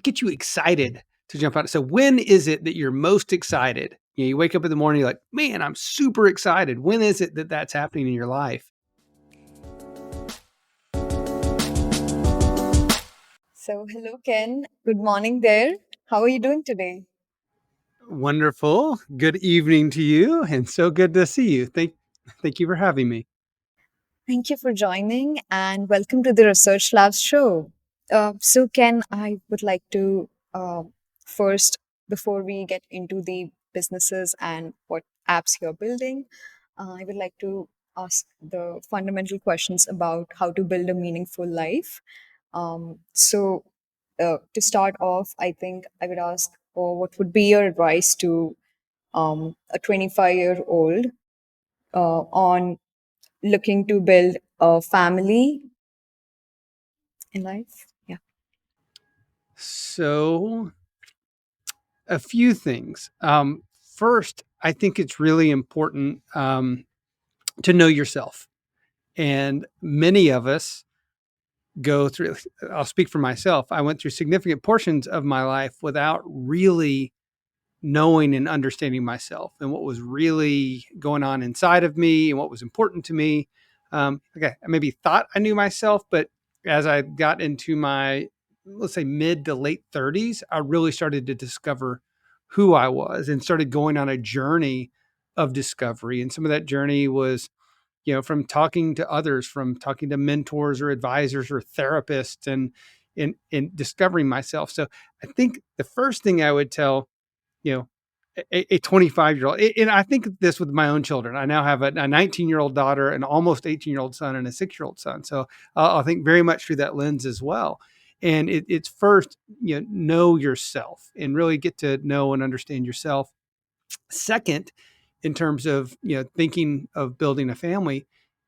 would get you excited to jump out? So when is it that you're most excited? You wake up in the morning, you're like, man, I'm super excited. When is it that that's happening in your life? So, hello, Ken. Good morning there. How are you doing today? Wonderful. Good evening to you, and so good to see you. Thank you for having me. Thank you for joining and welcome to the Research Labs show. Ken, I would like to first, before we get into the businesses and what apps you're building, I would like to ask the fundamental questions about how to build a meaningful life. To start off, I think I would ask, what would be your advice to a 25-year-old on looking to build a family in life? Yeah. So, a few things. First, I think it's really important to know yourself. And many of us go through, I'll speak for myself. I went through significant portions of my life without really knowing and understanding myself and what was really going on inside of me and what was important to me. Okay, I maybe thought I knew myself, but as I got into my, let's say, mid to late 30s, I really started to discover who I was and started going on a journey of discovery. And some of that journey was, from talking to others, from talking to mentors or advisors or therapists, and in discovering myself. So I think the first thing I would tell, you know, a 25-year-old, and I think this with my own children. I now have a 19-year-old daughter, an almost 18-year-old son, and a 6-year-old son. So I think very much through that lens as well. And it's first, know yourself and really get to know and understand yourself. Second, in terms of thinking of building a family,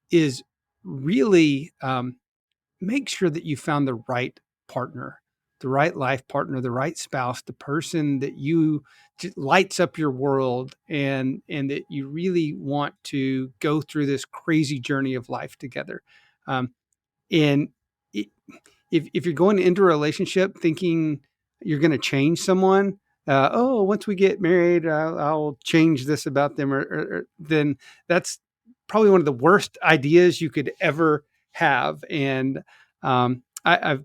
is really make sure that you found the right partner, the right life partner, the right spouse, the person that you lights up your world, and that you really want to go through this crazy journey of life together. Um, and it, if you're going into a relationship thinking you're going to change someone, once we get married, I'll change this about them, then that's probably one of the worst ideas you could ever have. And I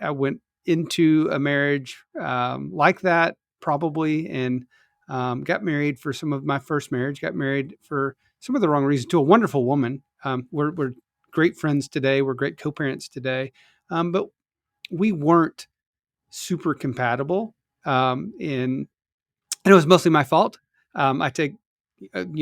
went into a marriage like that probably, and got married for some of my first marriage. Got married for some of the wrong reasons to a wonderful woman. We're great friends today. We're great co-parents today, but we weren't super compatible, and it was mostly my fault. I take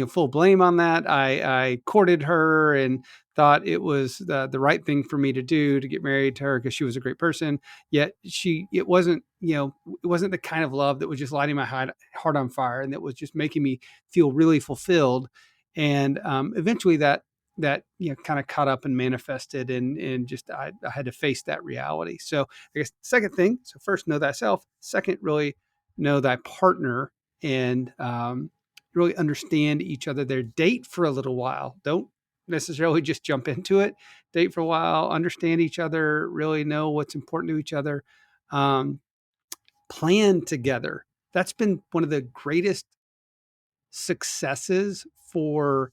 full blame on that. I courted her and thought it was the right thing for me to do to get married to her because she was a great person. Yet it wasn't, it wasn't the kind of love that was just lighting my heart on fire and that was just making me feel really fulfilled. And eventually that kind of caught up and manifested, and just I had to face that reality. So I guess second thing, so first know thyself. Second, really know thy partner, and really understand each other there. Date for a little while. Don't necessarily just jump into it. Date for a while, understand each other, really know what's important to each other. Um, Plan together. That's been one of the greatest successes for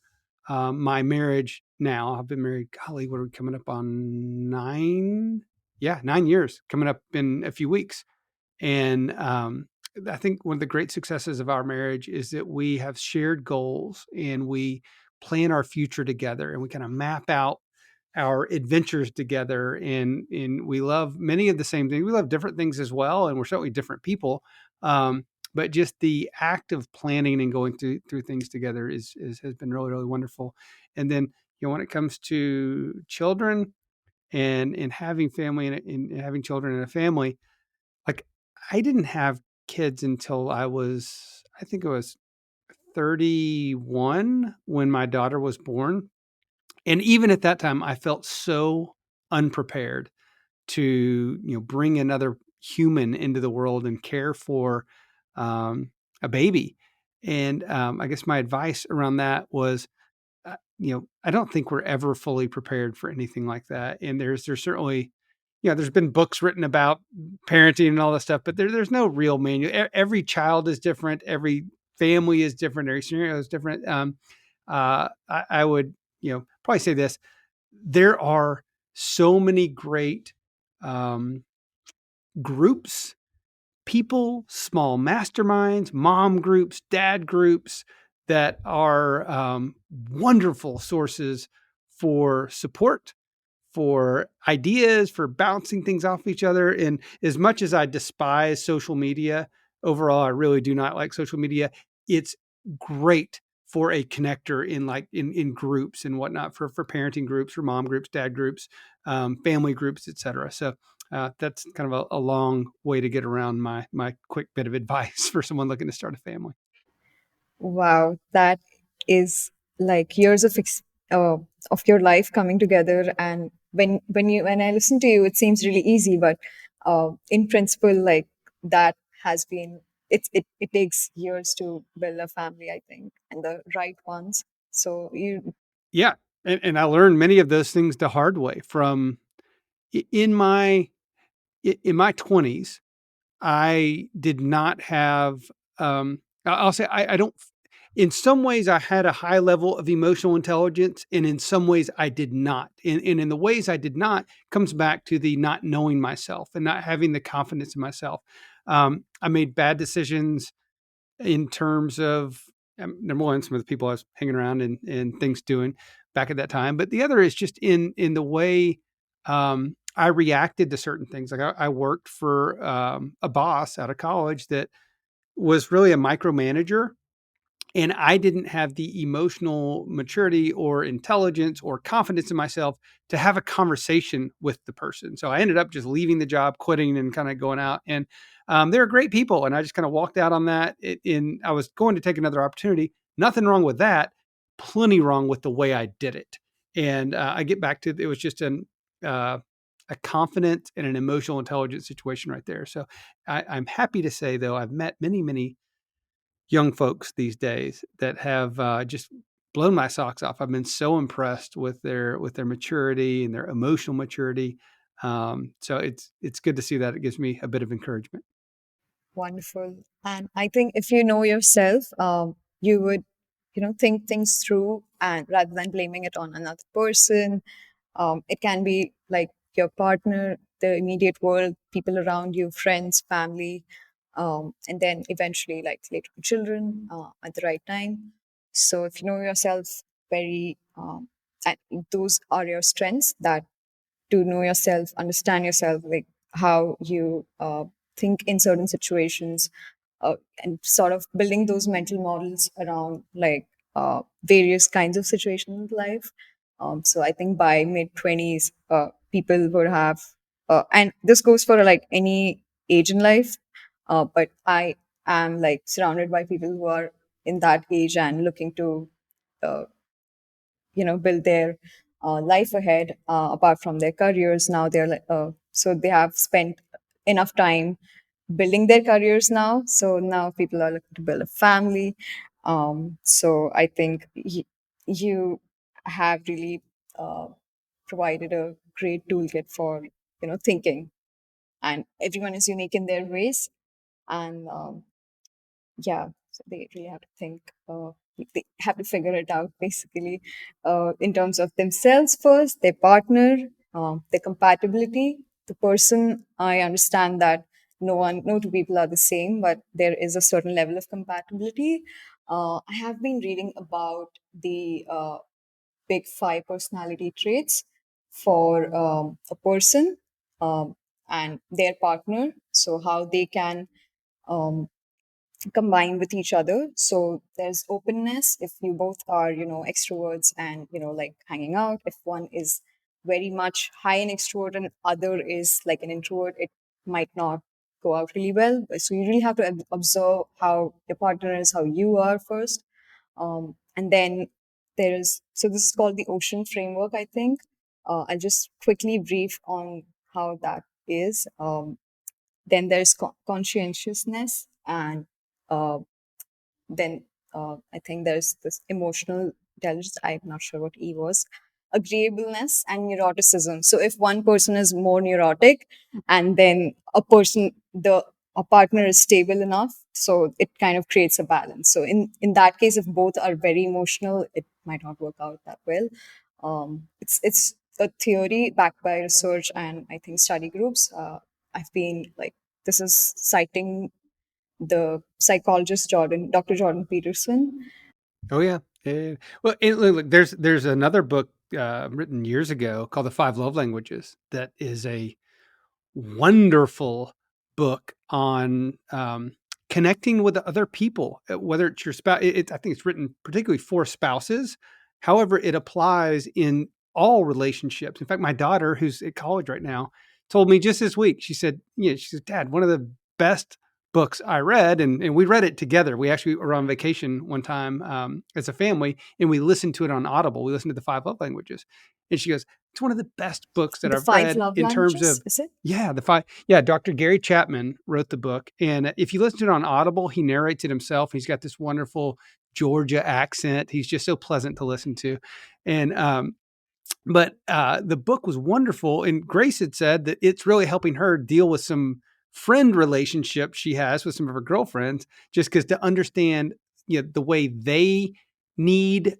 my marriage now. I've been married, golly, what are we coming up on? 9? Yeah, 9 years coming up in a few weeks. And I think one of the great successes of our marriage is that we have shared goals and we plan our future together, and we kind of map out our adventures together. And we love many of the same things. We love different things as well. And we're certainly different people. But just the act of planning and going through things together has been really, really wonderful. And then, when it comes to children and having family and having children in a family, like, I didn't have kids until I think it was 31 when my daughter was born. And even at that time, I felt so unprepared to, bring another human into the world and care for um, a baby. And I guess my advice around that was, I don't think we're ever fully prepared for anything like that. And there's certainly there's been books written about parenting and all this stuff, but there's no real manual. Every child is different. Every family is different. Every scenario is different. I would, probably say this: there are so many great um, groups, people, small masterminds, mom groups, dad groups that are wonderful sources for support, for ideas, for bouncing things off each other. And as much as I despise social media, overall, I really do not like social media. It's great for a connector in in groups and whatnot, for parenting groups, for mom groups, dad groups, family groups, etc. So that's kind of a long way to get around my quick bit of advice for someone looking to start a family. Wow, that is like years uh, of your life coming together. And when I listen to you, it seems really easy, but in principle, like that has been it takes years to build a family, I think, and the right ones. So you Yeah, and I learned many of those things the hard way from in my 20s. I did not have, I'll say I don't, in some ways I had a high level of emotional intelligence, and in some ways I did not. And in the ways I did not comes back to the not knowing myself and not having the confidence in myself. I made bad decisions in terms of, number one, some of the people I was hanging around and things doing back at that time, but the other is just in the way I reacted to certain things. Like I worked for a boss out of college that was really a micromanager, and I didn't have the emotional maturity or intelligence or confidence in myself to have a conversation with the person. So I ended up just leaving the job, quitting, and kind of going out. And they're great people, and I just kind of walked out on that. I was going to take another opportunity. Nothing wrong with that. Plenty wrong with the way I did it. And I get back to, it was just uh, a confident and an emotional intelligence situation right there. So I'm happy to say, though, I've met many, many young folks these days that have just blown my socks off. I've been so impressed with their maturity and their emotional maturity. So it's good to see that. It gives me a bit of encouragement. wonderful. And I think if you know yourself, you would, think things through and rather than blaming it on another person. It can be like your partner, the immediate world, people around you, friends, family, and then eventually, like later, children at the right time. So if you know yourself very, and those are your strengths, that to know yourself, understand yourself, like how you think in certain situations, and sort of building those mental models around like various kinds of situations in life. So I think by mid 20s, people would have, and this goes for like any age in life, but I am like surrounded by people who are in that age and looking to uh, build their life ahead, apart from their careers. Now they're like, so they have spent enough time building their careers now, so now people are looking to build a family. So I think you have really uh, provided a great toolkit for thinking, and everyone is unique in their ways. And yeah, so they really have to think, they have to figure it out basically, in terms of themselves first, their partner, their compatibility, the person. I understand that no two people are the same, but there is a certain level of compatibility. I have been reading about the big five personality traits for a person, um, and their partner, so how they can um, combine with each other. So there's openness. If you both are, extroverts and, like hanging out, if one is very much high in extrovert and other is like an introvert, it might not go out really well. So you really have to observe how your partner is, how you are first. And then so this is called the ocean framework, I think. I'll just quickly brief on how that is. Then there's conscientiousness, and uh, then I think there's this emotional intelligence. I'm not sure what E was. agreeableness and neuroticism. So if one person is more neurotic and then a partner is stable enough, so it kind of creates a balance. So in that case, if both are very emotional, it might not work out that well. It's a theory backed by research and I think study groups. I've been like, this is citing the psychologist Dr. Jordan Peterson. Oh yeah. Well, look, there's another book written years ago called The Five Love Languages that is a wonderful book on connecting with other people, whether it's your spouse. I think it's written particularly for spouses. However, it applies in all relationships. In fact, my daughter, who's at college right now, told me just this week. She said, Dad, one of the best books I read, and we read it together. We actually were on vacation one time as a family, and we listened to it on Audible. We listened to The Five Love Languages, and she goes, "It's one of the best books that The I've five read love in terms languages, of." is it? Yeah, yeah, Dr. Gary Chapman wrote the book, and if you listen to it on Audible, he narrates it himself. He's got this wonderful Georgia accent. He's just so pleasant to listen to, and but the book was wonderful. And Grace had said that it's really helping her deal with some friend relationships she has with some of her girlfriends, just because to understand, the way they need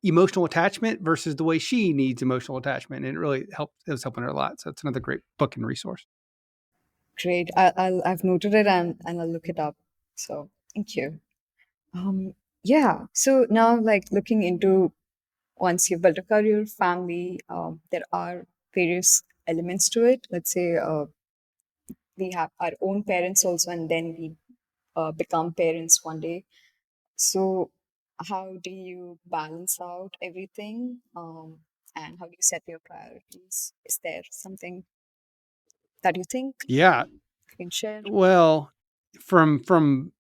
emotional attachment versus the way she needs emotional attachment. And it really helped. It was helping her a lot. So it's another great book and resource. Great. I've noted it and I'll look it up. So thank you. Um, yeah. So now, like looking into once you've built a career, family, there are various elements to it. Let's say we have our own parents also, and then we become parents one day. So how do you balance out everything? And how do you set your priorities? Is there something that you think Yeah. you can share? Well, from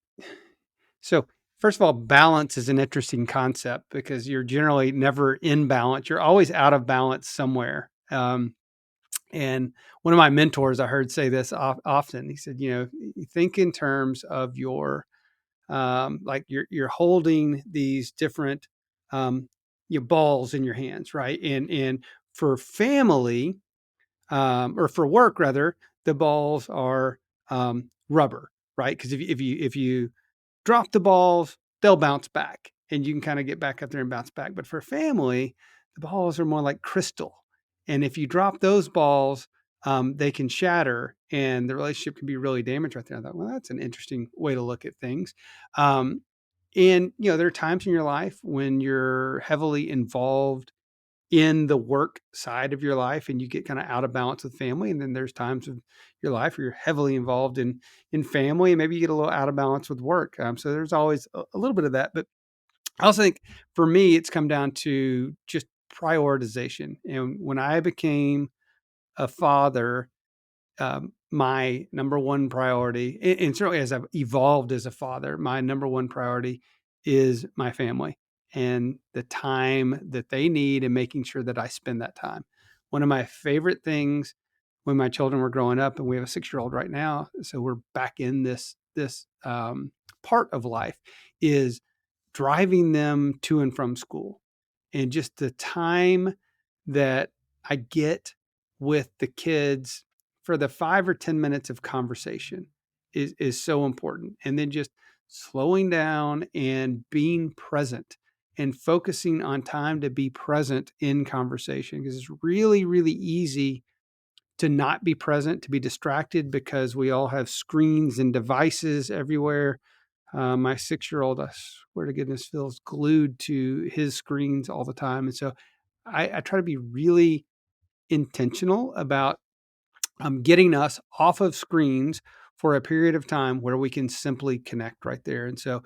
so first of all, balance is an interesting concept because you're generally never in balance. You're always out of balance somewhere. And one of my mentors, I heard say this often. He said, you think in terms of like you're holding these different your balls in your hands, right? And for family, or for work rather, the balls are rubber, right? Because if you drop the balls, they'll bounce back and you can kind of get back up there and bounce back. But for family, the balls are more like crystal. And if you drop those balls, they can shatter and the relationship can be really damaged right there. I thought, well, that's an interesting way to look at things. Um, and, there are times in your life when you're heavily involved in the work side of your life and you get kind of out of balance with family, and then there's times of your life where you're heavily involved in family and maybe you get a little out of balance with work. So there's always a little bit of that. But I also think for me it's come down to just prioritization. And when I became a father, my number one priority, and certainly as I've evolved as a father, my number one priority is my family and the time that they need and making sure that I spend that time. One of my favorite things when my children were growing up, and we have a 6-year-old right now, so we're back in this part of life, is driving them to and from school, and just the time that I get with the kids for the 5 or 10 minutes of conversation is so important. And then just slowing down and being present and focusing on time to be present in conversation, because it's really, really easy to not be present, to be distracted because we all have screens and devices everywhere. My 6-year-old, I swear to goodness, feels glued to his screens all the time. And so I try to be really intentional about getting us off of screens for a period of time where we can simply connect right there. And so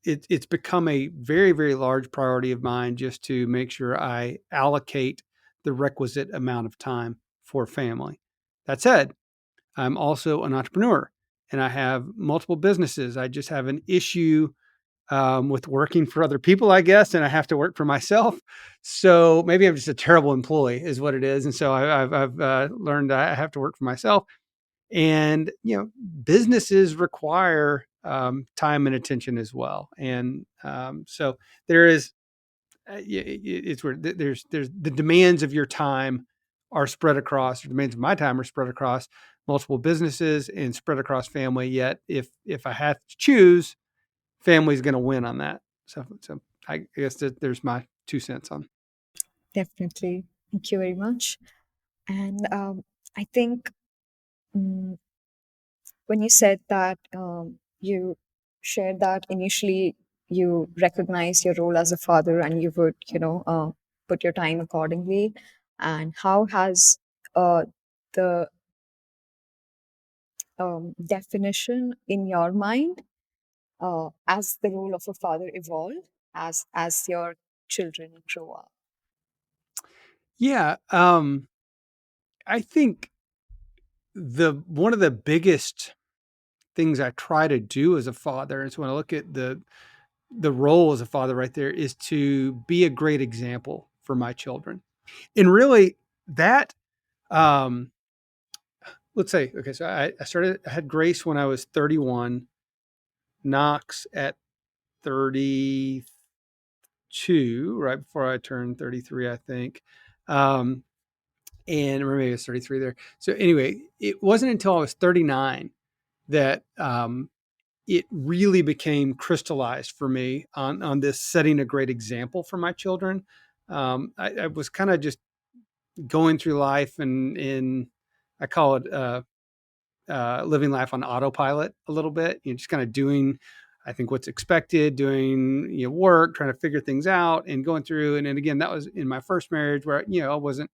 it's become a very, very large priority of mine just to make sure I allocate the requisite amount of time for family. That said, I'm also an entrepreneur and I have multiple businesses. I just have an issue with working for other people, I guess, and I have to work for myself. So maybe I'm just a terrible employee, is what it is. And so I've learned I have to work for myself. And businesses require time and attention as well. And so there is it's where there's the demands of your time are spread across, the demands of my time are spread across multiple businesses and spread across family. Yet, if I have to choose, family's going to win on that. So I guess that there's my 2 cents on. Definitely. Thank you very much. And I think mm, when you said that you shared that initially you recognize your role as a father and you would, put your time accordingly. And how has the definition in your mind as the role of a father evolved as your children grow up? Yeah, I think the one of the biggest things I try to do as a father is when I look at the role as a father right there is to be a great example for my children. And really that um let's say, okay, so I had Grace when I was 31, Knox at 32, right before I turned 33, I think. Um and or maybe it was 33 there. So anyway, it wasn't until I was 39 that it really became crystallized for me on this setting a great example for my children. I was kind of just going through life and in I call it living life on autopilot a little bit. You know, just kind of doing, I think, what's expected, doing work, trying to figure things out, and going through. And again, that was in my first marriage where I wasn't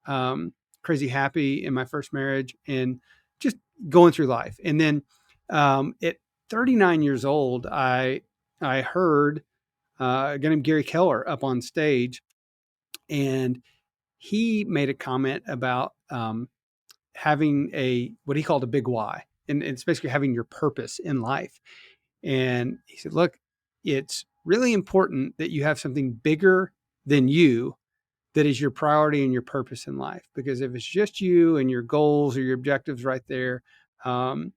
um, crazy happy in my first marriage, and just going through life. And then at 39 years old, I heard a guy named Gary Keller up on stage, and he made a comment about having a what he called a big why, and it's basically having your purpose in life. And he said, "Look, it's really important that you have something bigger than you that is your priority and your purpose in life. Because if it's just you and your goals or your objectives right there, um,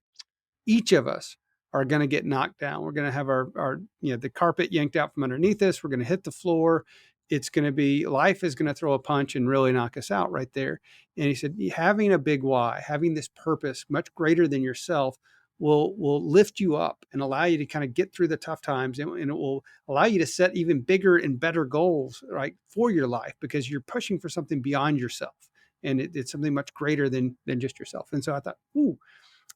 each of us are going to get knocked down. We're going to have our the carpet yanked out from underneath us. We're going to hit the floor. It's going to be life is going to throw a punch and really knock us out right there." And he said, having a big why, having this purpose much greater than yourself will lift you up and allow you to kind of get through the tough times, and it will allow you to set even bigger and better goals right for your life because you're pushing for something beyond yourself, and it's something much greater than just yourself. And so I thought, ooh,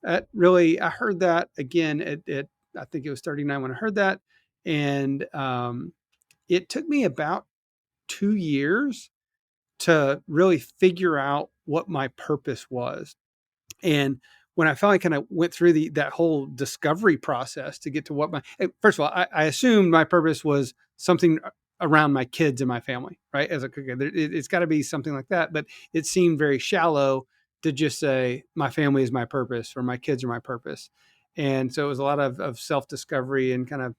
that really, I heard that again at I think it was 39 when I heard that. And it took me about 2 years to really figure out what my purpose was. And when I finally kind of went through that whole discovery process to get to what my first of all, I assumed my purpose was something around my kids and my family, right? As a cooker, it's got to be something like that. But it seemed very shallow to just say my family is my purpose or my kids are my purpose. And so it was a lot of self discovery and kind of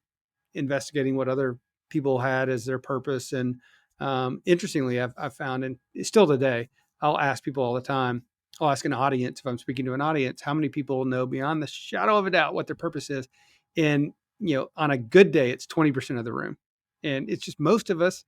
investigating what other people had as their purpose. And interestingly, I've found, and still today, I'll ask people all the time. I'll ask an audience if I'm speaking to an audience, how many people know beyond the shadow of a doubt what their purpose is. And on a good day, it's 20% of the room, and it's just most of us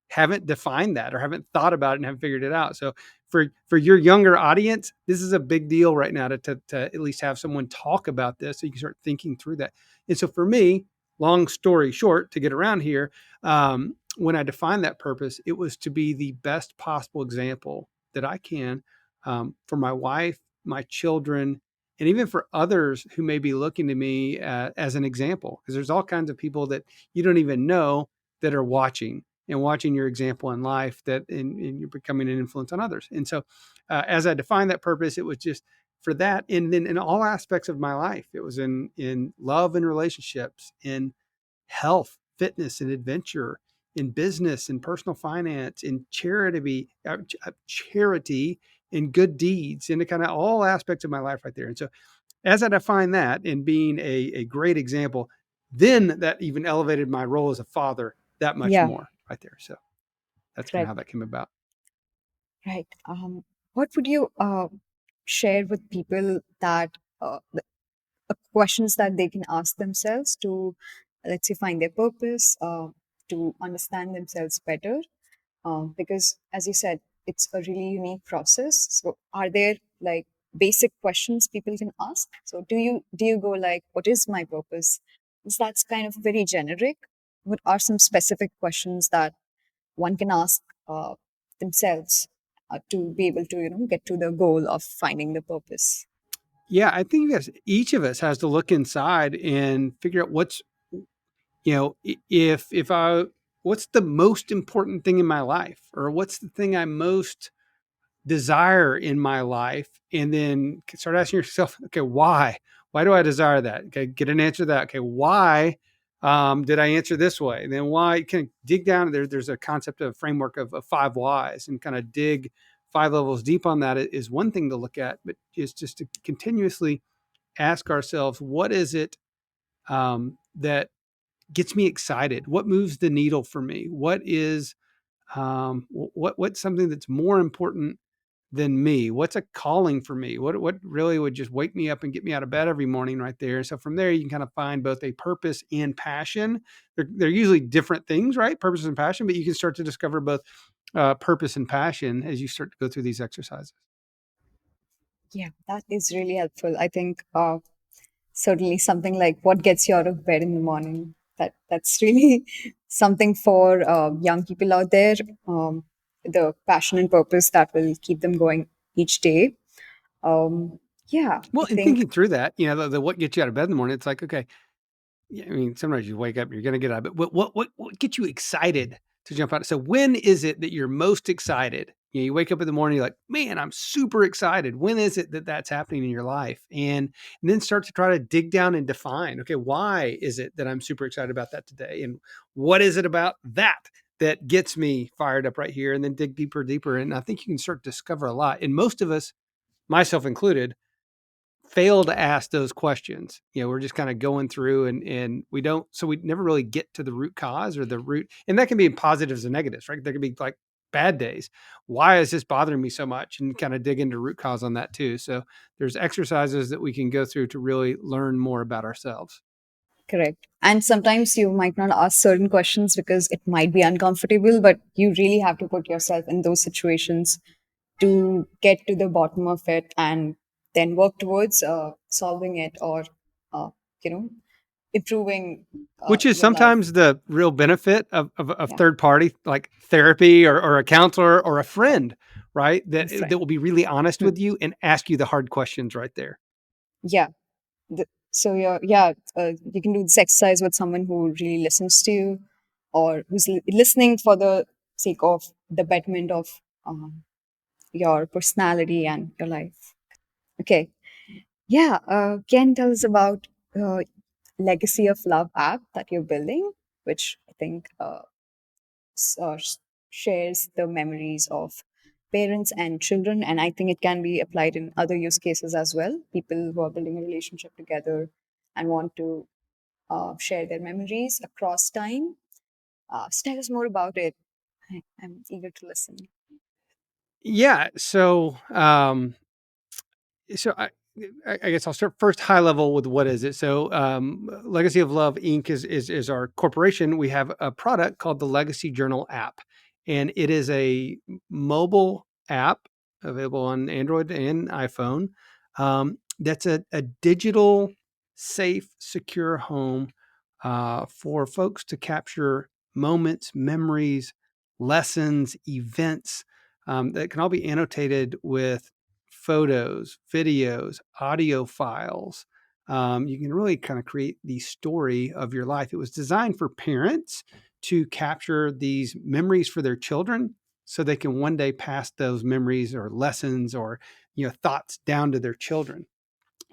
haven't defined that or haven't thought about it and haven't figured it out. So for your younger audience, this is a big deal right now to at least have someone talk about this so you can start thinking through that. And so for me, long story short, to get around here, when I defined that purpose, it was to be the best possible example that I can for my wife, my children, and even for others who may be looking to me as an example. Because there's all kinds of people that you don't even know that are watching and watching your example in life and you're becoming an influence on others. And so as I defined that purpose, it was just for that. And then in all aspects of my life, it was in love and relationships, in health, fitness and adventure, in business and personal finance, in charity and good deeds, into kind of all aspects of my life right there. And so as I define that and being a great example, then that even elevated my role as a father that much Yeah, more right there. So that's kind of how correct. that came about. Right. What would you share with people that questions that they can ask themselves to, let's say, find their purpose? to understand themselves better? Because, as you said, it's a really unique process. So, are there like basic questions people can ask? So, do you go like, "What is my purpose?" Is that's kind of very generic? What are some specific questions that one can ask themselves to be able to get to the goal of finding the purpose? Yeah, I think yes, each of us has to look inside and figure out what's, if I, what's the most important thing in my life, or what's the thing I most desire in my life, and then start asking yourself, okay, why do I desire that? Okay, get an answer to that. Okay, why did I answer this way? And then why? You can dig down there's a concept of framework of five whys, and kind of dig five levels deep on that is one thing to look at, but is just to continuously ask ourselves, what is it that gets me excited? What moves the needle for me? What is what's something that's more important than me? What's a calling for me? What really would just wake me up and get me out of bed every morning right there? So from there, you can kind of find both a purpose and passion. They're usually different things, right? Purpose and passion, but you can start to discover both purpose and passion as you start to go through these exercises. Yeah, that is really helpful. I think certainly something like what gets you out of bed in the morning. That's really something for young people out there. The passion and purpose that will keep them going each day. Yeah, I Well, in think thinking through that, the what gets you out of bed in the morning, it's like, okay, yeah, I mean, sometimes you wake up, you're going to get out, but what gets you excited to jump out? So when is it that you're most excited? You wake up in the morning, you're like, man, I'm super excited. When is it that that's happening in your life? And then start to try to dig down and define, okay, why is it that I'm super excited about that today? And what is it about that that gets me fired up right here? And then dig deeper, deeper. And I think you can start to discover a lot. And most of us, myself included, fail to ask those questions. We're just kind of going through, and we don't, so we never really get to the root cause or the root. And that can be in positives and negatives, right? There can be like bad days. Why is this bothering me so much? And kind of dig into root cause on that too. So there's exercises that we can go through to really learn more about ourselves. correct. And sometimes you might not ask certain questions because it might be uncomfortable, but you really have to put yourself in those situations to get to the bottom of it and then work towards solving it or uh, you know improving Which is your life. sometimes the real benefit of Yeah, third party, like therapy, or a counselor or a friend, right? a That friend. will be really honest Hmm. with you and ask you the hard questions right there. Yeah. So you can do this exercise with someone who really listens to you, or who's listening for the sake of the betterment of your personality and your life. Okay. Yeah. Ken, tell us about Legacy of Love app that you're building, which I think s- uh, sh- shares the memories of parents and children. And I think it can be applied in other use cases as well. People who are building a relationship together and want to share their memories across time. So tell us more about it. I'm eager to listen. Yeah. So I guess I'll start first high level with what is it. So Legacy of Love Inc. is our corporation. We have a product called the Legacy Journal app, and it is a mobile app available on Android and iPhone. That's a digital, safe, secure home for folks to capture moments, memories, lessons, events that can all be annotated with photos, videos, audio files. You can really kind of create the story of your life. It was designed for parents to capture these memories for their children so they can one day pass those memories or lessons or thoughts down to their children.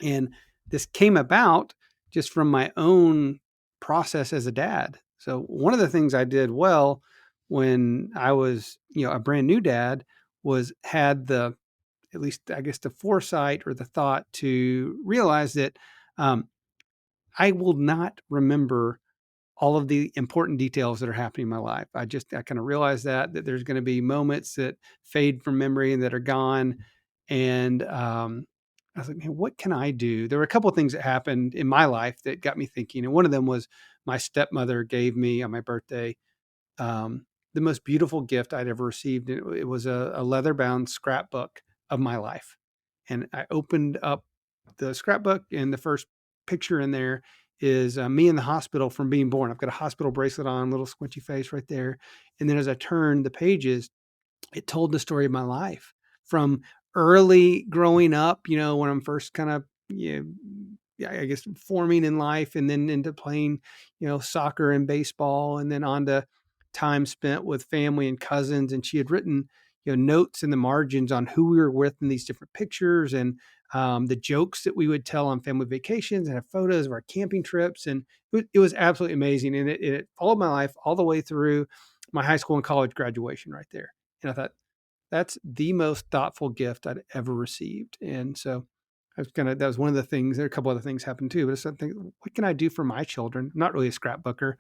And this came about just from my own process as a dad. So one of the things I did well when I was, a brand new dad was had the, at least I guess, the foresight or the thought to realize that um, I will not remember all of the important details that are happening in my life. I kind of realized that there's going to be moments that fade from memory and that are gone. And I was like, man, what can I do? There were a couple of things that happened in my life that got me thinking. And one of them was my stepmother gave me on my birthday the most beautiful gift I'd ever received. It was a leather bound scrapbook of my life. And I opened up the scrapbook, and the first picture in there is me in the hospital from being born. I've got a hospital bracelet on, little squinchy face right there. And then as I turned the pages, it told the story of my life from early growing up, when I'm first kind of, yeah, I guess forming in life, and then into playing, soccer and baseball, and then on to time spent with family and cousins. And she had written, notes in the margins on who we were with in these different pictures, and the jokes that we would tell on family vacations, and have photos of our camping trips. And it was absolutely amazing. And it followed my life all the way through my high school and college graduation right there. And I thought, that's the most thoughtful gift I'd ever received. And so that was one of the things. There are a couple other things happened too, but it's something, what can I do for my children? I'm not really a scrapbooker.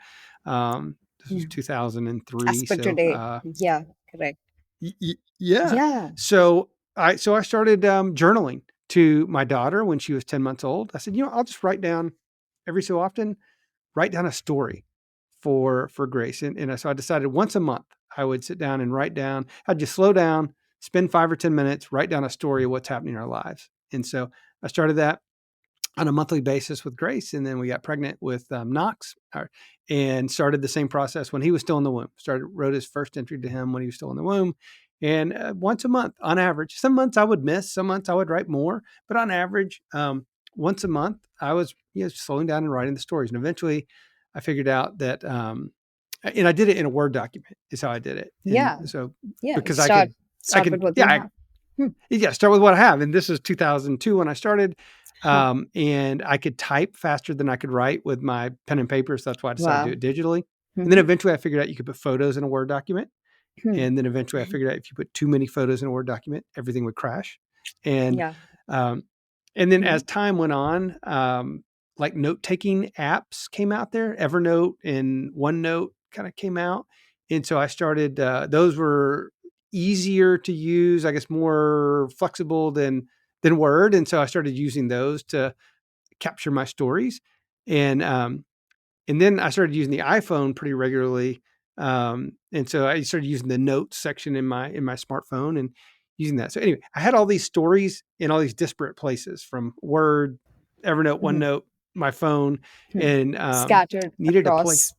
This was Yeah. As 2003. per So, today. Yeah, correct. yeah. Yeah. So I started journaling to my daughter when she was 10 months old. I said, I'll just write down every so often, write down a story for Grace. And so I decided once a month I would sit down and write down. I'd just slow down, spend 5 or 10 minutes, write down a story of what's happening in our lives. And so I started that on a monthly basis with Grace, and then we got pregnant with Knox, and started the same process when he was still in the womb. Wrote his first entry to him when he was still in the womb, and once a month on average. Some months I would miss, some months I would write more, but on average, once a month I was slowing down and writing the stories. And eventually, I figured out that, and I did it in a Word document. Is how I did it, and Yeah. so Yeah. because I Start with could, what you yeah, have. Hmm. yeah, start with what I have. And this is 2002 when I started. Huh. And I could type faster than I could write with my pen and paper. So that's why I decided to Wow. do it digitally. And then Hmm. eventually I figured out you could put photos in a Word document. Hmm. And then eventually I figured out if you put too many photos in a Word document, everything would crash. And, Yeah. um, and then Hmm. as time went on, like note taking apps came out there. Evernote and OneNote kind of came out. And so I started, those were easier to use, I guess more flexible than Word. And so I started using those to capture my stories. And and then I started using the iPhone pretty regularly. And so I started using the notes section in my smartphone and using that. So anyway, I had all these stories in all these disparate places, from Word, Evernote, Hmm. OneNote, my phone, Hmm. and Scattered needed a place. across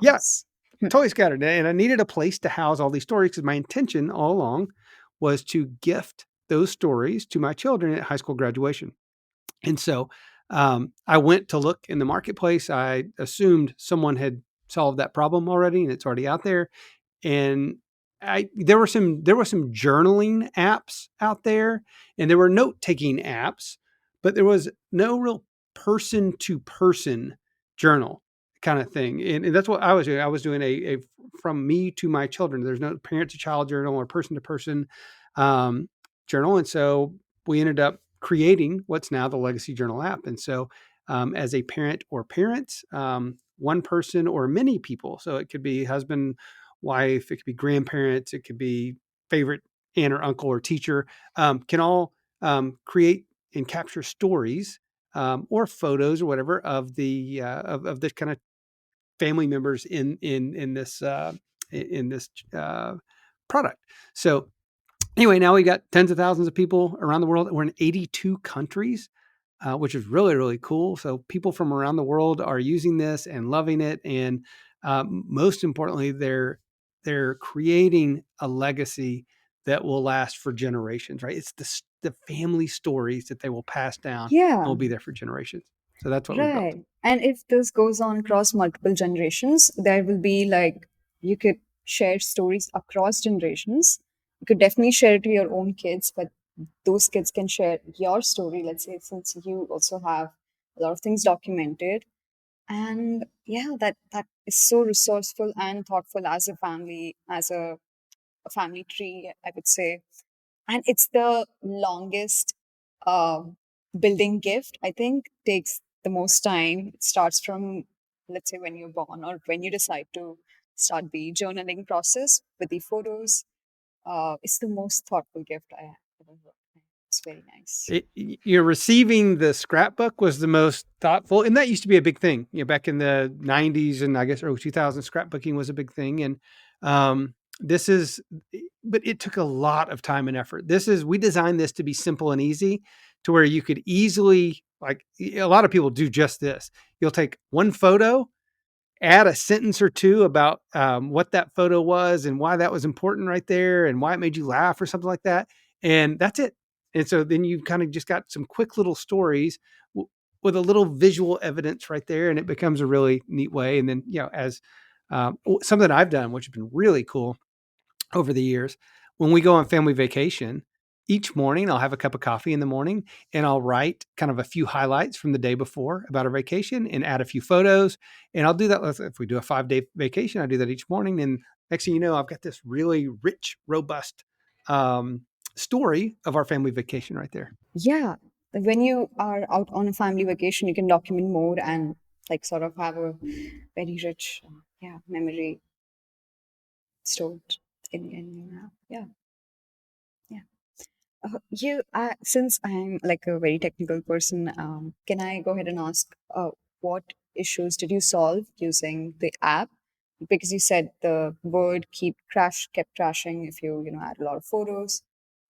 Yeah, platforms. Hmm. totally scattered. And I needed a place to house all these stories, because my intention all along was to gift those stories to my children at high school graduation. And so I went to look in the marketplace. I assumed someone had solved that problem already and it's already out there. And there were some journaling apps out there, and there were note taking apps, but there was no real person to person journal kind of thing. And that's what I was doing. I was doing a from me to my children. There's no parent to child journal or person to person journal. And so we ended up creating what's now the Legacy Journal app. And so as a parent or parents, one person or many people, so it could be husband, wife, it could be grandparents, it could be favorite aunt or uncle or teacher, can all create and capture stories, or photos or whatever of of this kind of family members in this product. So anyway, now we got tens of thousands of people around the world. We're in 82 countries, which is really, really cool. So people from around the world are using this and loving it. And most importantly, they're creating a legacy that will last for generations, right? It's the family stories that they will pass down and Yeah. will be there for generations. So that's what we built. Right. And if this goes on across multiple generations, there will be like, you could share stories across generations. You could definitely share it to your own kids, but those kids can share your story, let's say, since you also have a lot of things documented. And yeah, that is so resourceful and thoughtful as a family, as a family tree, I would say. And it's the longest uh, building gift. I think takes the most time. It starts from, let's say, when you're born or when you decide to start the journaling process with the photos. It's the most thoughtful gift I have ever heard. It's very nice. Receiving the scrapbook was the most thoughtful, and that used to be a big thing. Back in the '90s and I guess early 2000s, scrapbooking was a big thing. And this is, but it took a lot of time and effort. We designed this to be simple and easy, to where you could easily, like, a lot of people do just this. You'll take one photo, add a sentence or two about what that photo was and why that was important right there and why it made you laugh or something like that. And that's it. And so then you've kind of just got some quick little stories with a little visual evidence right there. And it becomes a really neat way. And then, as something I've done, which has been really cool over the years, when we go on family vacation, each morning I'll have a cup of coffee in the morning and I'll write kind of a few highlights from the day before about our vacation and add a few photos. And I'll do that if we do a 5-day vacation. I do that each morning. And next thing you know, I've got this really rich, robust story of our family vacation right there. Yeah. When you are out on a family vacation, you can document more and like sort of have a very rich, yeah, memory stored in your app. Yeah. Yeah. Since I'm like a very technical person, can I go ahead and ask what issues did you solve using the app? Because you said the word kept crashing if you add a lot of photos.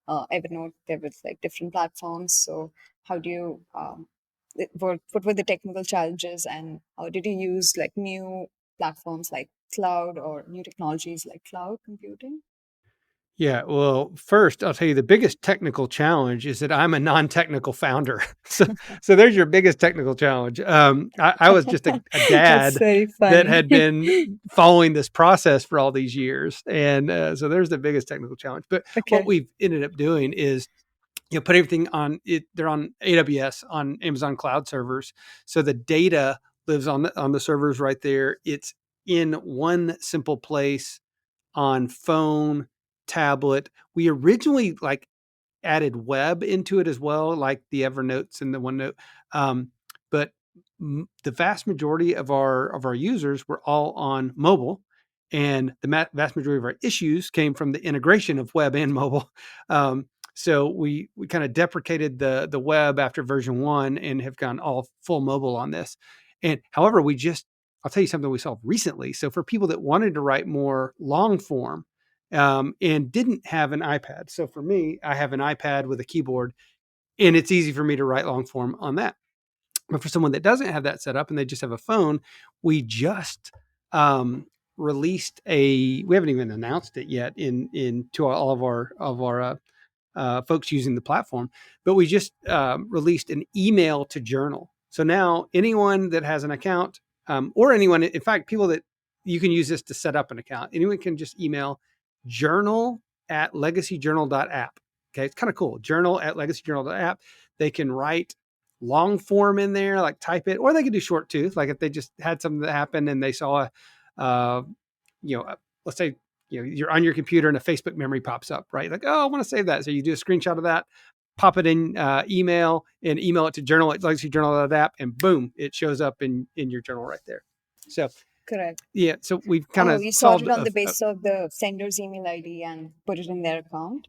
Evernote, there was like different platforms. So how do you what were the technical challenges, and how did you use like new platforms like cloud or new technologies like cloud computing? Yeah, well, first, I'll tell you the biggest technical challenge is that I'm a non-technical founder. So there's your biggest technical challenge. I was just a That's dad very that funny. had been following this process for all these years, and so there's the biggest technical challenge. But what Okay. we've ended up doing is, put everything on it. They're on AWS, on Amazon cloud servers, so the data lives on the servers right there. It's in one simple place on phone, tablet. We originally added web into it as well, like the Evernotes and the OneNote. But the vast majority of our users were all on mobile, and the vast majority of our issues came from the integration of web and mobile. So we kind of deprecated the web after version 1 and have gone all full mobile on this. And however, I'll tell you something we solved recently. So for people that wanted to write more long form, and didn't have an iPad. So for me, I have an iPad with a keyboard, and it's easy for me to write long form on that. But for someone that doesn't have that set up and they just have a phone, we just released we haven't even announced it yet in to all of our folks using the platform, but we just released an email to journal. So now anyone that has an account, or anyone, in fact, people that you can use this to set up an account, anyone can just email journal@legacyjournal.app. Okay, it's kind of cool. Journal@legacyjournal.app. They can write long form in there, like type it, or they can do short too. Like if they just had something that happened and they saw uh, let's say, you're on your computer and a Facebook memory pops up, right? Like, oh, I want to save that. So you do a screenshot of that, pop it in email, and email it to journal@legacyjournal.app, and boom, it shows up in your journal right there. So Correct. yeah, so we've kind Oh, of you solved sorted on the basis of the sender's email ID and put it in their account.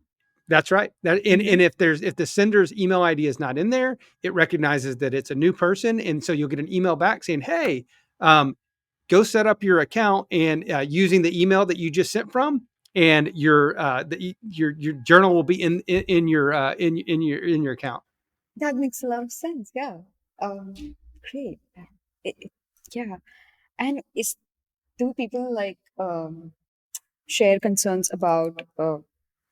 that's right. And Mm-hmm. if the sender's email ID is not in there, it recognizes that it's a new person, and so you'll get an email back saying, "Hey, um, go set up your account and using the email that you just sent from, and your journal will be in your in your account." That makes a lot of sense. Yeah. Great. It, yeah. And do people like share concerns about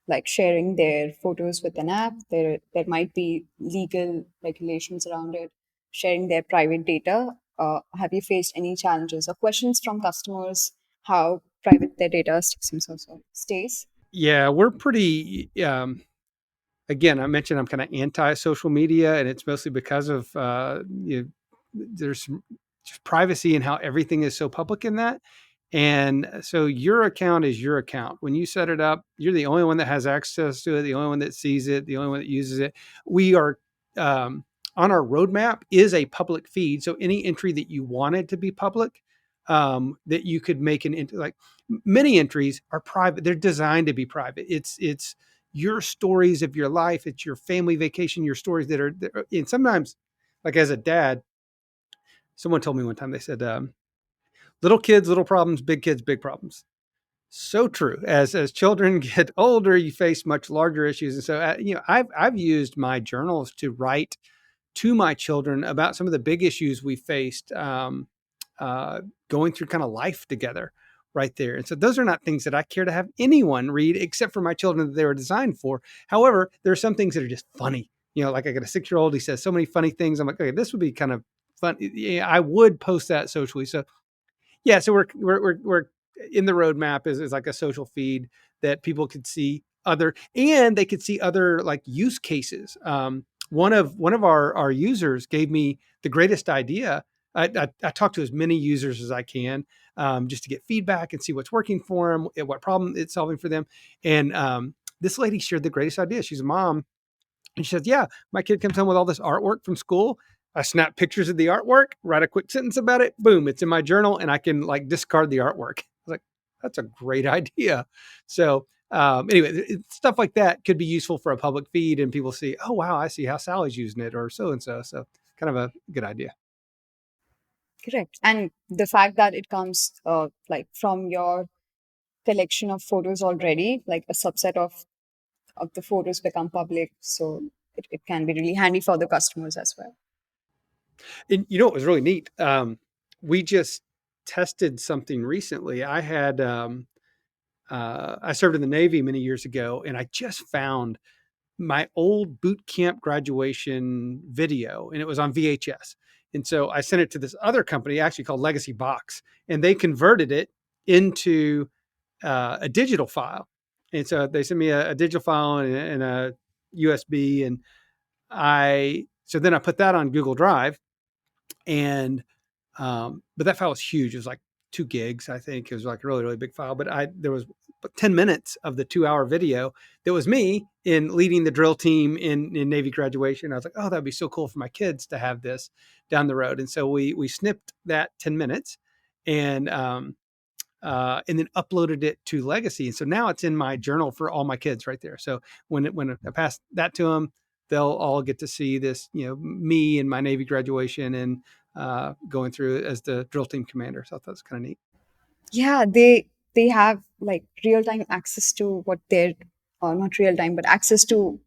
like sharing their photos with an app? There might be legal regulations around it. Sharing their private data. Have you faced any challenges or questions from customers how private their data stays? Yeah, we're pretty. Again, I mentioned I'm kind of anti social media, and it's mostly because of there's just privacy and how everything is so public in that. And so your account is your account. When you set it up, you're the only one that has access to it, the only one that sees it, the only one that uses it. We are on our roadmap is a public feed. So any entry that you wanted to be public, that you could make like many entries are private. They're designed to be private. It's your stories of your life. It's your family vacation, your stories and sometimes, like as a dad, someone told me one time, they said, little kids, little problems, big kids, big problems. So true. As children get older, you face much larger issues, and so I've used my journals to write to my children about some of the big issues we faced, uh, going through kind of life together right there. And so those are not things that I care to have anyone read except for my children that they were designed for. However, there are some things that are just funny. Like I got a 6-year old, he says so many funny things. I'm like, okay, this would be kind of fun. Yeah, I would post that socially. So yeah, so we're in the roadmap is like a social feed that people could see other, and they could see other like use cases. One of our users gave me the greatest idea. I talk to as many users as I can, just to get feedback and see what's working for them, what problem it's solving for them. And this lady shared the greatest idea. She's a mom, and she says, yeah, my kid comes home with all this artwork from school. I snap pictures of the artwork, write a quick sentence about it. Boom, it's in my journal, and I can like discard the artwork. I was like, that's a great idea. So, anyway, stuff like that could be useful for a public feed, and people see, oh, wow, I see how Sally's using it, or so and so. So, kind of a good idea. Correct. And the fact that it comes like from your collection of photos already, like a subset of the photos become public. So it can be really handy for the customers as well. And it was really neat. We just tested something recently. I served in the Navy many years ago, and I just found my old boot camp graduation video, and it was on VHS. And so I sent it to this other company, actually called Legacy Box, and they converted it into a digital file. And so they sent me a digital file and a USB, and so then I put that on Google Drive, and but that file was huge. It was like 2 gigs, I think. It was like a really, really big file. But there was 10 minutes of the 2 hour video that was me in leading the drill team in Navy graduation. I was like, oh, that'd be so cool for my kids to have this down the road. And so we snipped that 10 minutes and then uploaded it to Legacy. And so now it's in my journal for all my kids right there. So when I pass that to them, they'll all get to see this, me and my Navy graduation and going through it as the drill team commander. So I thought that was kind of neat. Yeah, they have like real time access to what their not real time, but access to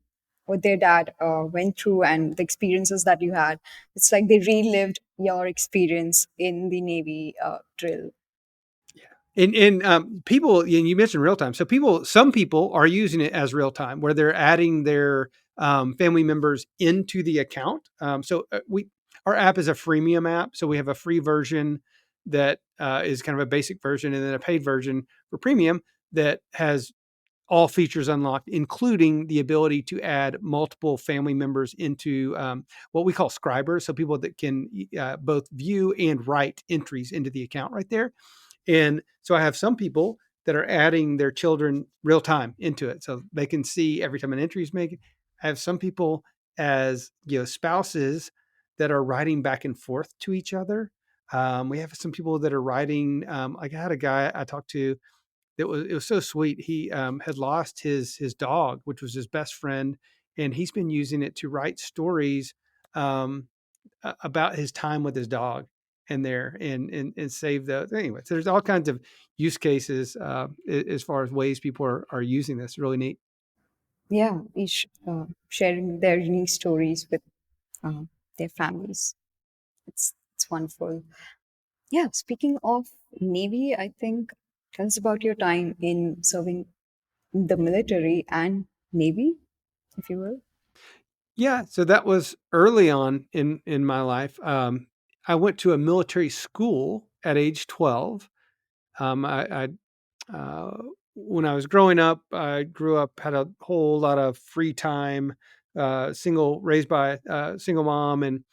what their dad went through and the experiences that you had. It's like they relived your experience in the Navy drill. And people, and you mentioned real time. So some people are using it as real time, where they're adding their family members into the account. Our app is a freemium app, so we have a free version that is kind of a basic version, and then a paid version for premium that has all features unlocked, including the ability to add multiple family members into what we call scribers, so people that can both view and write entries into the account right there. And so I have some people that are adding their children real time into it, so they can see every time an entry is made. I have some people as spouses that are writing back and forth to each other. We have some people that are writing. Like I had a guy I talked to that it was so sweet. He had lost his dog, which was his best friend, and he's been using it to write stories um, about his time with his dog and there and save those. Anyway, so there's all kinds of use cases as far as ways people are using this. Really neat. Yeah, each sharing their unique stories with uh, their families. It's wonderful. Yeah, speaking of Navy, I think tell us about your time in serving in the military and Navy, if you will. Yeah, so that was early on in my life. I went to a military school at age 12. I uh, when I was growing up, I grew up, had a whole lot of free time, raised by a single mom, and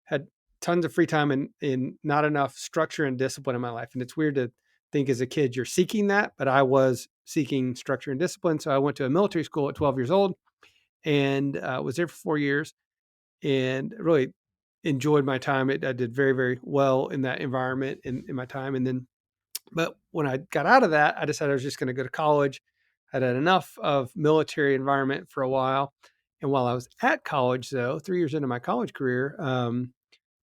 had tons of free time and not enough structure and discipline in my life. And it's weird to think as a kid you're seeking that, but I was seeking structure and discipline. So I went to a military school at 12 years old and was there for 4 years and really enjoyed my time. I did very, very well in that environment in my time. And then, but when I got out of that, I decided I was just going to go to college. I'd had enough of military environment for a while. And while I was at college, though, 3 years into my college career,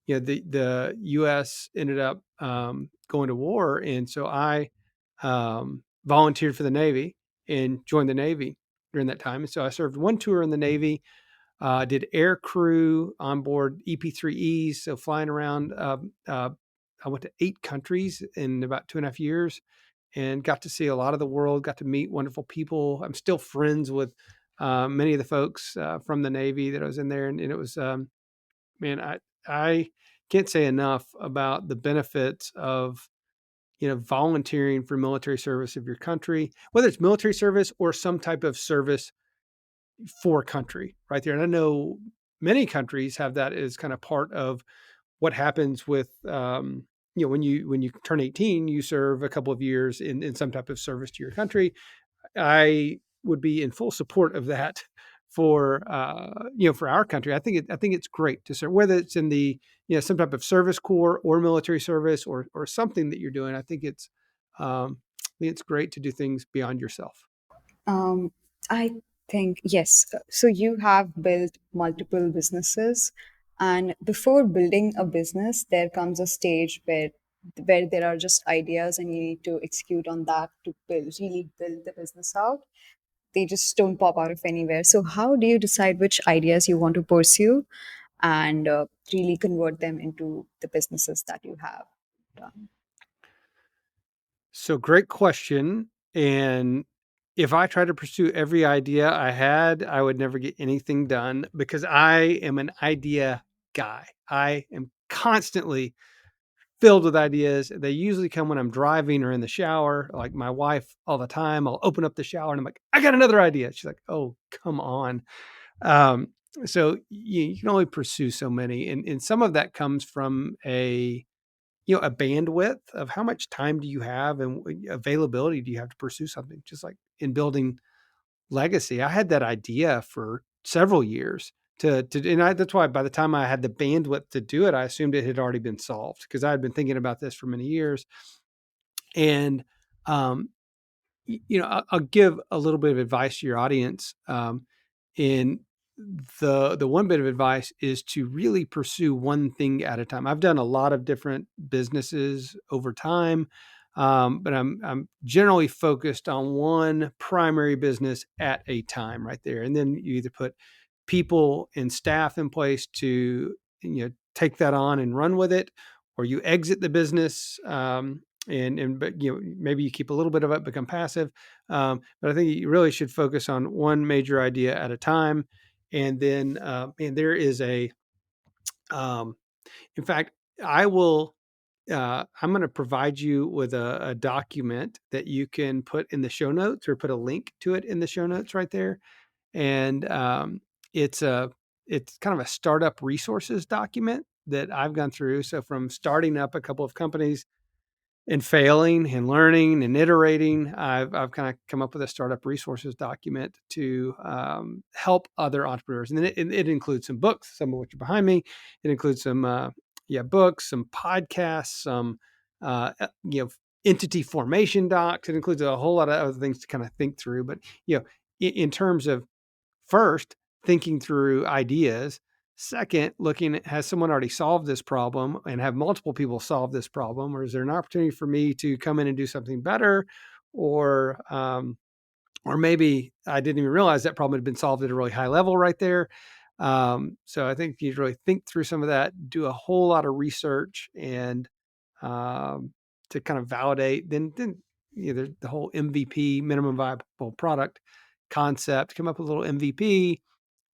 the U.S. ended up going to war, and so I volunteered for the Navy and joined the Navy during that time. And so I served one tour in the Navy, did air crew on board EP-3Es, so flying around. I went to 8 countries in about 2.5 years and got to see a lot of the world, got to meet wonderful people. I'm still friends with many of the folks from the Navy that I was in there. And it was, man, I can't say enough about the benefits of volunteering for military service of your country, whether it's military service or some type of service for country right there. And I know many countries have that as kind of part of what happens with, when you turn 18, you serve a couple of years in some type of service to your country. I would be in full support of that for for our country. I think it's great to serve, whether it's in the some type of service corps or military service or something that you're doing. I think it's great to do things beyond yourself. Um, I think, yes. So you have built multiple businesses, and before building a business, there comes a stage where there are just ideas and you need to execute on that to really build the business out. They just don't pop out of anywhere. So how do you decide which ideas you want to pursue and really convert them into the businesses that you have done? So great question. And if I tried to pursue every idea I had, I would never get anything done because I am an idea guy. I am constantly filled with ideas. They usually come when I'm driving or in the shower. Like my wife, all the time, I'll open up the shower and I'm like, I got another idea. She's like, oh, come on. Um, so you can only pursue so many. And some of that comes from a bandwidth of how much time do you have and availability do you have to pursue something. Just like in building legacy, I had that idea for several years that's why by the time I had the bandwidth to do it, I assumed it had already been solved because I had been thinking about this for many years. And um, I'll give a little bit of advice to your audience. In the one bit of advice is to really pursue one thing at a time. I've done a lot of different businesses over time, but I'm generally focused on one primary business at a time, right there. And then you either put people and staff in place to take that on and run with it, or you exit the business. And but maybe you keep a little bit of it, become passive. But I think you really should focus on one major idea at a time. And then and there is um, in fact, I will I'm going to provide you with a document that you can put in the show notes or put a link to it in the show notes right there. And it's a it's kind of a startup resources document that I've gone through. So from starting up a couple of companies and failing and learning and iterating, I've kind of come up with a startup resources document to help other entrepreneurs. And then it includes some books, some of which are behind me. It includes some books, some podcasts, some entity formation docs. It includes a whole lot of other things to kind of think through. But in terms of first thinking through ideas, second looking at, has someone already solved this problem and have multiple people solve this problem, or is there an opportunity for me to come in and do something better, or or maybe I didn't even realize that problem had been solved at a really high level right there. So I think you really think through some of that, do a whole lot of research, and um, to kind of validate. Then there's the whole MVP, minimum viable product concept. Come up with a little MVP,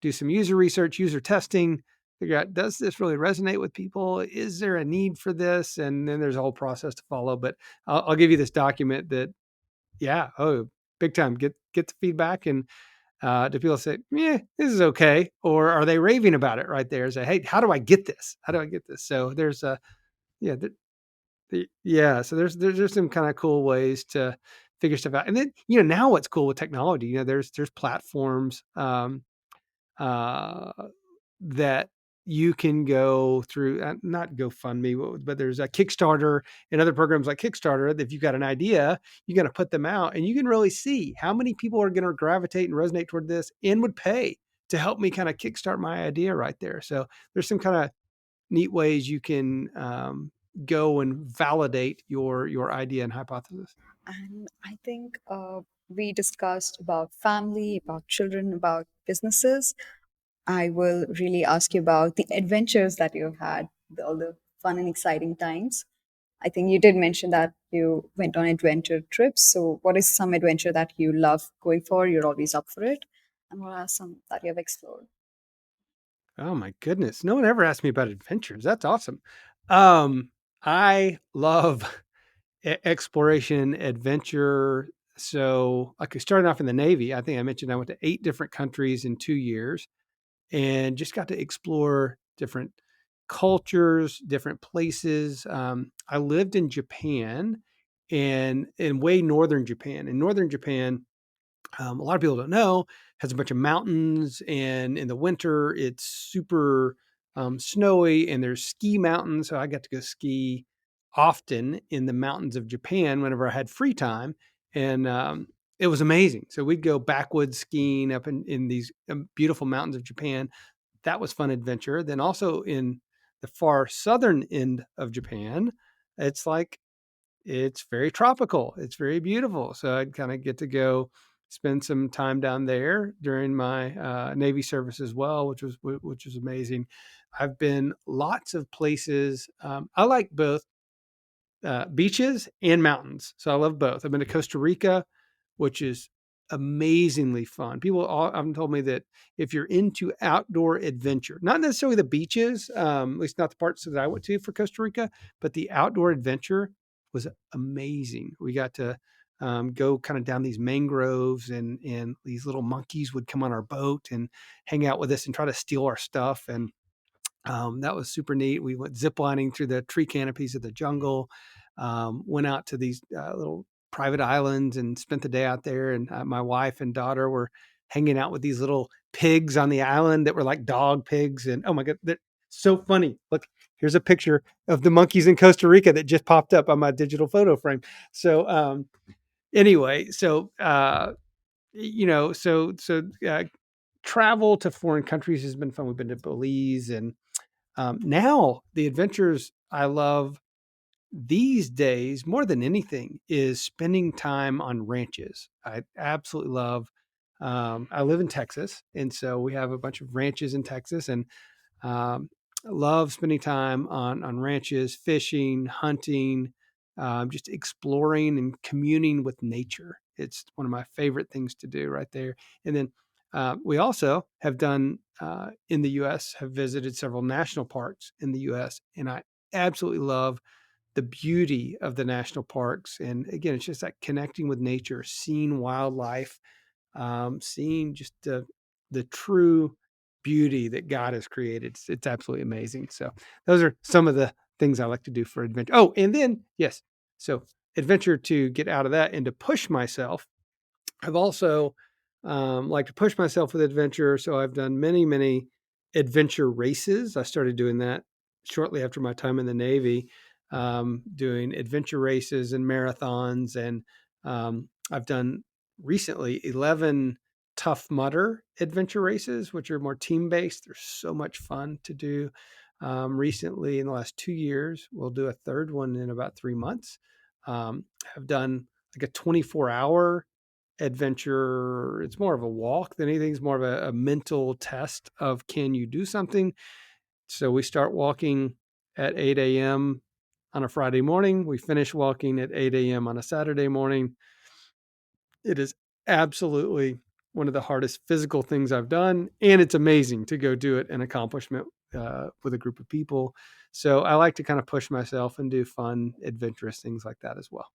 do some user research, user testing, figure out, does this really resonate with people? Is there a need for this? And then there's a whole process to follow. But I'll give you this document that, yeah, oh, big time. Get the feedback, and do people say, yeah, this is okay, or are they raving about it right there? Say, hey, how do I get this? How do I get this? So there's a yeah, yeah. So there's some kind of cool ways to figure stuff out. And then now what's cool with technology? There's platforms uh, that you can go through not GoFundMe, but there's a Kickstarter and other programs like Kickstarter. If you've got an idea, you're going to put them out, and you can really see how many people are going to gravitate and resonate toward this and would pay to help me kind of kickstart my idea right there. So there's some kind of neat ways you can go and validate your idea and hypothesis. And I think we discussed about family, about children, about businesses. I will really ask you about the adventures that you've had, all the fun and exciting times. I think you did mention that you went on adventure trips. So, what is some adventure that you love going for? You're always up for it. And what are some that you have explored? Oh my goodness. No one ever asked me about adventures. That's awesome. Um, I love exploration, adventure. So, like, I started off in the Navy. I think I mentioned I went to 8 different countries in 2 years and just got to explore different cultures, different places. I lived in Japan and in way northern Japan. In northern Japan, a lot of people don't know, has a bunch of mountains, and in the winter it's super snowy, and there's ski mountains. So I got to go ski often in the mountains of Japan whenever I had free time, and it was amazing. So we'd go backwoods skiing up in these beautiful mountains of Japan. That was fun adventure. Then also in the far southern end of Japan, it's like it's very tropical. It's very beautiful. So I'd kind of get to go spend some time down there during my Navy service as well, which was amazing. I've been lots of places. I like both beaches and mountains, so I love both. I've been to Costa Rica, which is amazingly fun. People all have told me that if you're into outdoor adventure, not necessarily the beaches, at least not the parts that I went to for Costa Rica, but the outdoor adventure was amazing. We got to go kind of down these mangroves, and these little monkeys would come on our boat and hang out with us and try to steal our stuff. And that was super neat. We went ziplining through the tree canopies of the jungle, went out to these little private islands and spent the day out there. And my wife and daughter were hanging out with these little pigs on the island that were like dog pigs. And oh my God, they're so funny. Look, here's a picture of the monkeys in Costa Rica that just popped up on my digital photo frame. So, anyway, so travel to foreign countries has been fun. We've been to Belize, and now the adventures I love these days more than anything is spending time on ranches. I absolutely love. I live in Texas, and so we have a bunch of ranches in Texas, and um, I love spending time on ranches, fishing, hunting, just exploring and communing with nature. It's one of my favorite things to do right there. And then we also have done in the U.S. have visited several national parks in the U.S. and I absolutely love the beauty of the national parks. And again, it's just that connecting with nature, seeing wildlife, seeing just the true beauty that God has created. It's absolutely amazing. So those are some of the things I like to do for adventure. Oh, and then yes, so adventure to get out of that and to push myself. I've also like to push myself with adventure. So I've done many adventure races. I started doing that shortly after my time in the Navy, doing adventure races and marathons. And I've done recently 11 Tough Mudder adventure races, which are more team based. They're so much fun to do. Recently, in the last 2 years, we'll do a third one in about 3 months. I've done like a 24-hour adventure. It's more of a walk than anything. It's more of a mental test of can you do something. So we start walking at 8 a.m. on a Friday morning. We finish walking at 8 a.m. on a Saturday morning. It is absolutely one of the hardest physical things I've done, and it's amazing to go do it an accomplishment with a group of people. So I like to kind of push myself and do fun, adventurous things like that as well.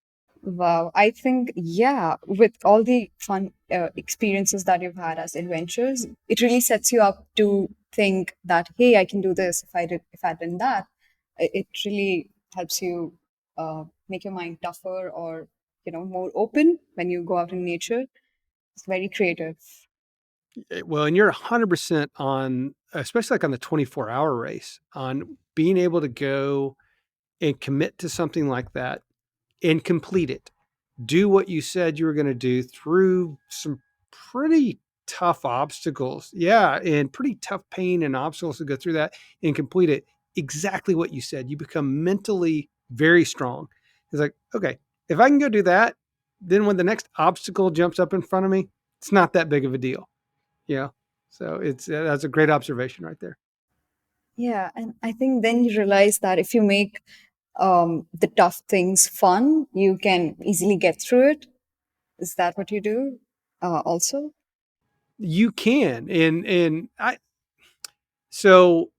Wow, I think, yeah, with all the fun experiences that you've had as adventures, it really sets you up to think that, hey, I can do this if I did that. It really helps you make your mind tougher or, more open when you go out in nature. It's very creative. Well, and you're 100% on, especially like on the 24-hour race, on being able to go and commit to something like that and complete it. Do what you said you were going to do through some pretty tough obstacles. Yeah, and pretty tough pain and obstacles to go through that and complete it. Exactly what you said. You become mentally very strong. It's like, okay, if I can go do that, then when the next obstacle jumps up in front of me, it's not that big of a deal. Yeah. So it's that's a great observation right there. Yeah, and I think then you realize that if you make the tough things fun, you can easily get through it. Is that what you do also? You can, and I so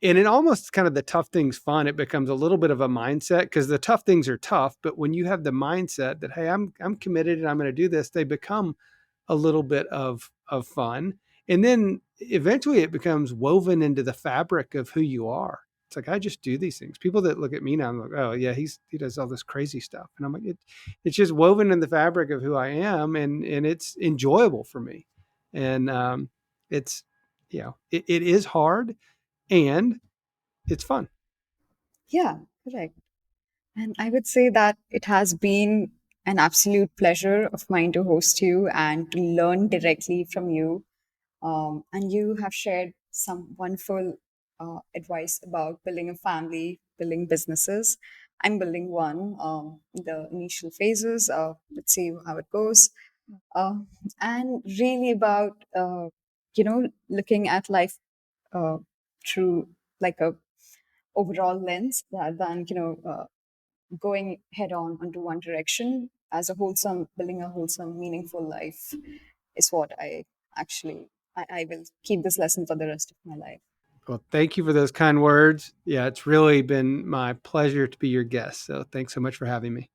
and it almost kind of the tough things fun. It becomes a little bit of a mindset because the tough things are tough, but when you have the mindset that hey, I'm committed and I'm going to do this, they become a little bit of fun, and then eventually it becomes woven into the fabric of who you are. It's like I just do these things. People that look at me now, I'm like, oh yeah, he does all this crazy stuff, and I'm like, it's just woven in the fabric of who I am, and it's enjoyable for me, and it's it is hard and it's fun. Yeah, correct. And I would say that it has been an absolute pleasure of mine to host you and to learn directly from you. And you have shared some wonderful advice about building a family, building businesses. I'm building one, the initial phases. Let's see how it goes. Uh, and really about, looking at life uh, through like a overall lens rather than, going head on onto one direction as a wholesome, building a wholesome, meaningful life is what I will keep this lesson for the rest of my life. Well, thank you for those kind words. Yeah, it's really been my pleasure to be your guest. So thanks so much for having me.